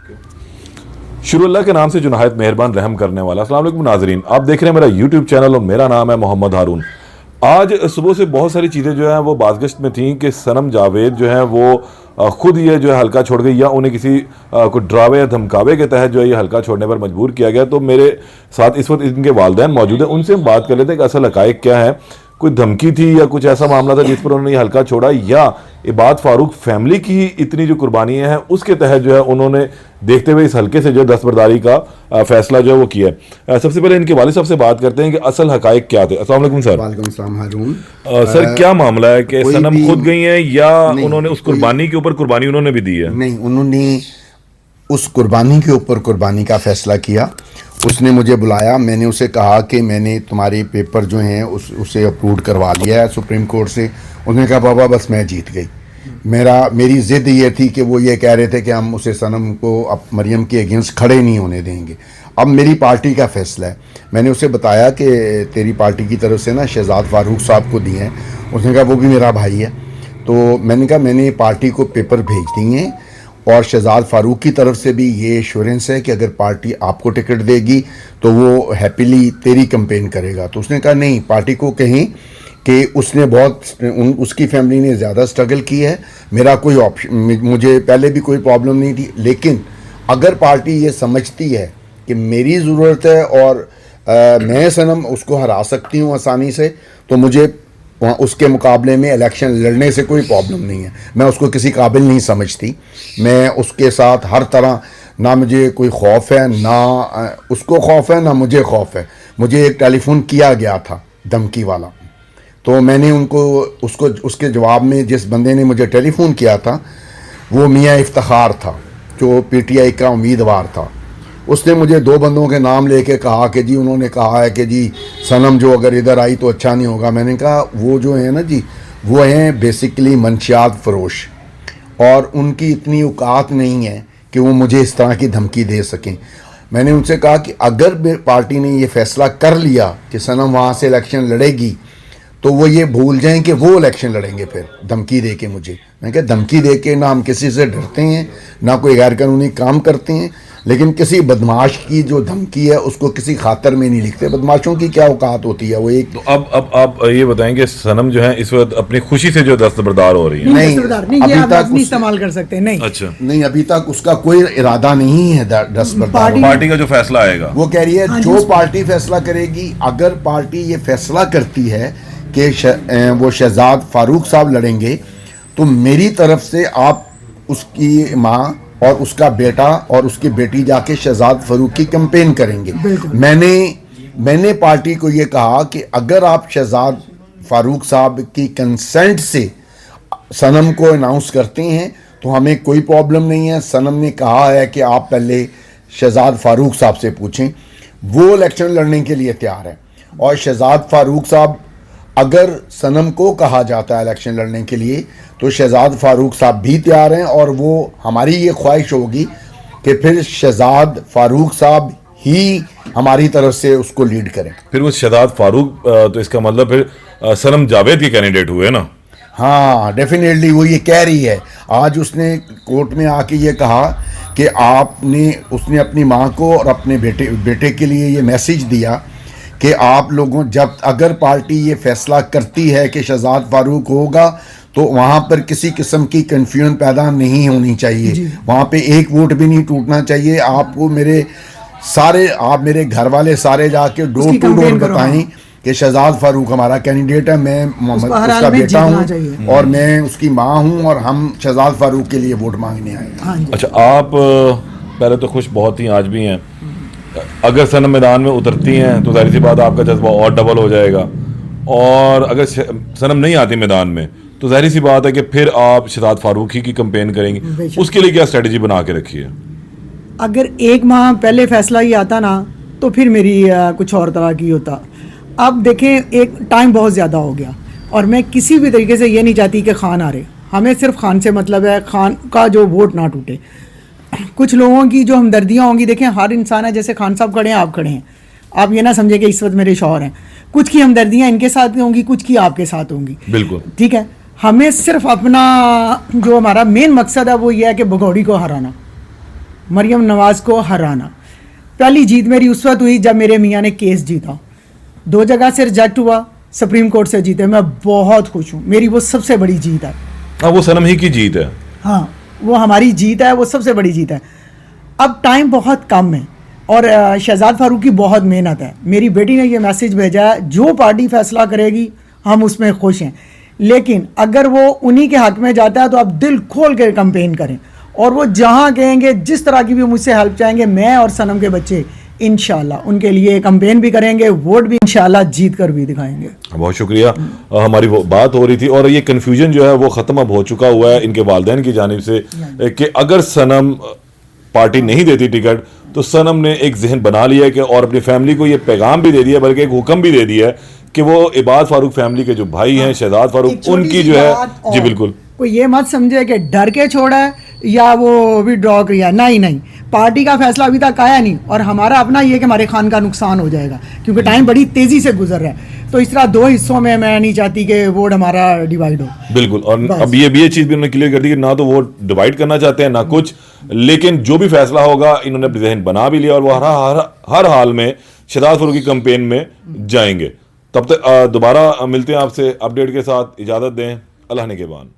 शुरू अल्लाह के नाम से जो नहायत मेहरबान रहम करने वाला। अस्सलाम वालेकुम नाजरीन, आप देख रहे हैं मेरा यूट्यूब चैनल और मेरा नाम है मोहम्मद हारून। आज सुबह से बहुत सारी चीज़ें जो हैं वो बाज़गश्त में थी कि सनम जावेद जो है वो खुद ये जो है हल्का छोड़ गई या उन्हें किसी को डरावे या धमकावे के तहत जो है ये हल्का छोड़ने पर मजबूर किया गया। तो मेरे साथ इस वक्त इनके वालिदैन मौजूद हैं, उनसे हम बात कर लेते हैं कि असल हक़ाइक़ क्या है। कोई धमकी थी या कुछ ऐसा मामला था जिस पर उन्होंने ये हल्का छोड़ा, या इबाद फारूक फैमिली की ही इतनी जो कुर्बानियाँ हैं उसके तहत जो है उन्होंने देखते हुए इस हल्के से जो दस्तबरदारी का फैसला जो है वो किया है। सबसे पहले इनके वालिद साहब से बात करते हैं कि असल हक़ाइक़ क्या थे। अस्सलाम वालेकुम सर। वालेकुम सलाम हारून। सर क्या मामला है कि सनम खुद गई हैं या उन्होंने उस कुर्बानी के ऊपर कुर्बानी उन्होंने भी दी है? नहीं, उन्होंने उस कुर्बानी के ऊपर कुर्बानी का फैसला किया। उसने मुझे बुलाया, मैंने उसे कहा कि मैंने तुम्हारे पेपर जो हैं उसे अप्रूव करवा लिया है सुप्रीम कोर्ट से। उसने कहा बाबा बस मैं जीत गई। मेरी ज़िद ये थी कि वो ये कह रहे थे कि हम उसे सनम को अब मरियम के अगेंस्ट खड़े नहीं होने देंगे। अब मेरी पार्टी का फैसला है। मैंने उसे बताया कि तेरी पार्टी की तरफ से ना शहजाद फारूक साहब को दिए हैं। उसने कहा वो भी मेरा भाई है। तो मैंने कहा मैंने पार्टी को पेपर भेज दिए हैं और शहजाद फारूक की तरफ से भी ये एश्योरेंस है कि अगर पार्टी आपको टिकट देगी तो वो हैप्पीली तेरी कैंपेन करेगा। तो उसने कहा नहीं, पार्टी को कहें कि उसने उसकी फैमिली ने ज़्यादा स्ट्रगल की है। मेरा कोई ऑप्शन, मुझे पहले भी कोई प्रॉब्लम नहीं थी, लेकिन अगर पार्टी ये समझती है कि मेरी ज़रूरत है और मैं सनम उसको हरा सकती हूँ आसानी से, तो मुझे वहाँ उसके मुकाबले में इलेक्शन लड़ने से कोई प्रॉब्लम नहीं है। मैं उसको किसी काबिल नहीं समझती। मैं उसके साथ हर तरह, ना मुझे कोई खौफ है, ना उसको खौफ है, ना मुझे खौफ है। मुझे एक टेलीफोन किया गया था धमकी वाला, तो मैंने उसके जवाब में जिस बंदे ने मुझे टेलीफोन किया था वो मियाँ इफ्तिखार था जो पीटीआई का उम्मीदवार था। उसने मुझे दो बंदों के नाम लेके कहा कि जी उन्होंने कहा है कि जी सनम जो अगर इधर आई तो अच्छा नहीं होगा। मैंने कहा वो जो है ना जी, वो हैं बेसिकली मंशियात फरोश, और उनकी इतनी औकात नहीं है कि वो मुझे इस तरह की धमकी दे सकें। मैंने उनसे कहा कि अगर पार्टी ने ये फैसला कर लिया कि सनम वहाँ से इलेक्शन लड़ेगी तो वो ये भूल जाएं कि वो इलेक्शन लड़ेंगे फिर धमकी दे के मुझे। मैंने कहा धमकी दे के ना हम किसी से डरते हैं, ना कोई गैर कानूनी काम करते हैं, लेकिन किसी बदमाश की जो धमकी है उसको किसी खातर में नहीं लिखते। बदमाशों की क्या औकात होती है वो एक। तो अब आप ये बताएंगे सनम जो है इस वक्त अपनी खुशी से जो दस्तबरदार हो रही है? नहीं, अभी तक इस्तेमाल कर सकते हैं। नहीं, अच्छा नहीं, अभी तक उसका कोई इरादा नहीं है दस्तबरदार। पार्टी का जो फैसला आएगा वो कह रही है जो पार्टी फैसला करेगी। अगर पार्टी ये फैसला करती है कि वो शहजाद फारूक साहब लड़ेंगे तो मेरी तरफ से आप उसकी माँ और उसका बेटा और उसकी बेटी जाके शहजाद फारूक की कैंपेन करेंगे। मैंने पार्टी को ये कहा कि अगर आप शहजाद फारूक साहब की कंसेंट से सनम को अनाउंस करते हैं तो हमें कोई प्रॉब्लम नहीं है। सनम ने कहा है कि आप पहले शहजाद फारूक साहब से पूछें, वो इलेक्शन लड़ने के लिए तैयार है। और शहजाद फारूक साहब, अगर सनम को कहा जाता है इलेक्शन लड़ने के लिए तो शहजाद फारूक साहब भी तैयार हैं, और वो हमारी ये ख्वाहिश होगी कि फिर शहजाद फारूक साहब ही हमारी तरफ से उसको लीड करें। फिर वो शहजाद फारूक तो इसका मतलब फिर सनम जावेद के कैंडिडेट हुए ना? हाँ, डेफिनेटली वो ये कह रही है। आज उसने कोर्ट में आके ये कहा कि उसने अपनी माँ को और अपने बेटे के लिए ये मैसेज दिया कि आप लोगों, जब अगर पार्टी ये फैसला करती है कि शहजाद फारूक होगा तो वहाँ पर किसी किस्म की कन्फ्यूजन पैदा नहीं होनी चाहिए। वहाँ पे एक वोट भी नहीं टूटना चाहिए। आपको आप मेरे घर वाले सारे जाके डोर टू डोर बताएं कि शहजाद फारूक हमारा कैंडिडेट है, मैं मोहम्मद उसका बेटा हूँ और मैं उसकी माँ हूँ और हम शहजाद फारूक के लिए वोट मांगने आए हैं। अच्छा, आप पहले तो खुश बहुत ही आज भी हैं। अगर सनम मैदान में उतरती हैं तो जाहिर सी बात आपका जज्बा और डबल हो जाएगा, और अगर सनम नहीं आती मैदान में तो जाहिर सी बात है कि फिर आप शहजाद फारूक ही की कैंपेन करेंगे। उसके लिए क्या स्ट्रेटजी बना के रखी है? अगर एक माह पहले फैसला ही आता ना तो फिर मेरी कुछ और तरह की होता। अब देखें, एक टाइम बहुत ज़्यादा हो गया और मैं किसी भी तरीके से ये नहीं चाहती कि खान आ रहे। हमें सिर्फ खान से मतलब है, खान का जो वोट ना टूटे। कुछ लोगों की जो हमदर्दियाँ होंगी, देखें हर इंसान है, जैसे खान साहब खड़े हैं, आप खड़े हैं, आप ये ना समझे कि इस वक्त मेरे शौहर हैं। कुछ की हमदर्दियाँ इनके साथ होंगी, कुछ की आपके साथ होंगी। बिल्कुल ठीक है। हमें सिर्फ अपना जो हमारा मेन मकसद है वो ये है कि भगौड़ी को हराना। मरियम नवाज को हराना। पहली जीत मेरी उस वक्त हुई जब मेरे मियाँ ने केस जीता, 2 जगह से रिजेक्ट हुआ, सुप्रीम कोर्ट से जीते। मैं बहुत खुश हूँ, मेरी वो सबसे बड़ी जीत है। हाँ, वो सनम ही की जीत है। हाँ, वो हमारी जीत है, वो सबसे बड़ी जीत है। अब टाइम बहुत कम है और शहजाद फारूक की बहुत मेहनत है। मेरी बेटी ने ये मैसेज भेजा है, जो पार्टी फैसला करेगी हम उसमें खुश हैं, लेकिन अगर वो उन्हीं के हक में जाता है तो आप दिल खोल कर कंपेन करें, और वो जहाँ कहेंगे, जिस तरह की भी मुझसे हेल्प चाहेंगे, मैं और सनम के बच्चे इंशाल्लाह उनके लिए कंपेन भी करेंगे, वोट भी इंशाल्लाह जीत कर भी दिखाएंगे। बहुत शुक्रिया। हमारी वो बात हो रही थी और ये कन्फ्यूजन जो है वो ख़त्म अब हो चुका हुआ है इनके वालिदैन की जानिब से कि अगर सनम पार्टी नहीं देती टिकट तो सनम ने एक जहन बना लिया है कि, और अपनी फैमिली को ये पैगाम भी दे दिया, बल्कि एक हुक्म भी दे दिया है कि वो इबाद फारूक फैमिली के जो भाई हैं, शहजाद एक फारूक, छोटी उनकी सी जो है, बात जी और, बिल्कुल, कोई ये मत समझे कि डर के छोड़ा है या वो विड्रॉ किया, नहीं नहीं, पार्टी का फैसला अभी तक आया नहीं, और हमारा अपना ये कि हमारे खान का नुकसान हो जाएगा क्योंकि टाइम बड़ी तेजी से गुजर रहा है। तो इस तरह 2 हिस्सों में मैं नहीं चाहती कि वोट हमारा डिवाइड हो। बिल्कुल। और अब ये भी ये चीज़ भी उन्होंने क्लियर कर दी कि ना तो वो डिवाइड करना चाहते हैं ना कुछ, लेकिन जो भी फैसला होगा इन्होंने अपने जहन बना भी लिया और वो हर हाल में शहजाद फारूक की कैंपेन में जाएंगे। तब तक दोबारा मिलते हैं आपसे अपडेट के साथ। इजाज़त दें, अल्लाह ने के बान।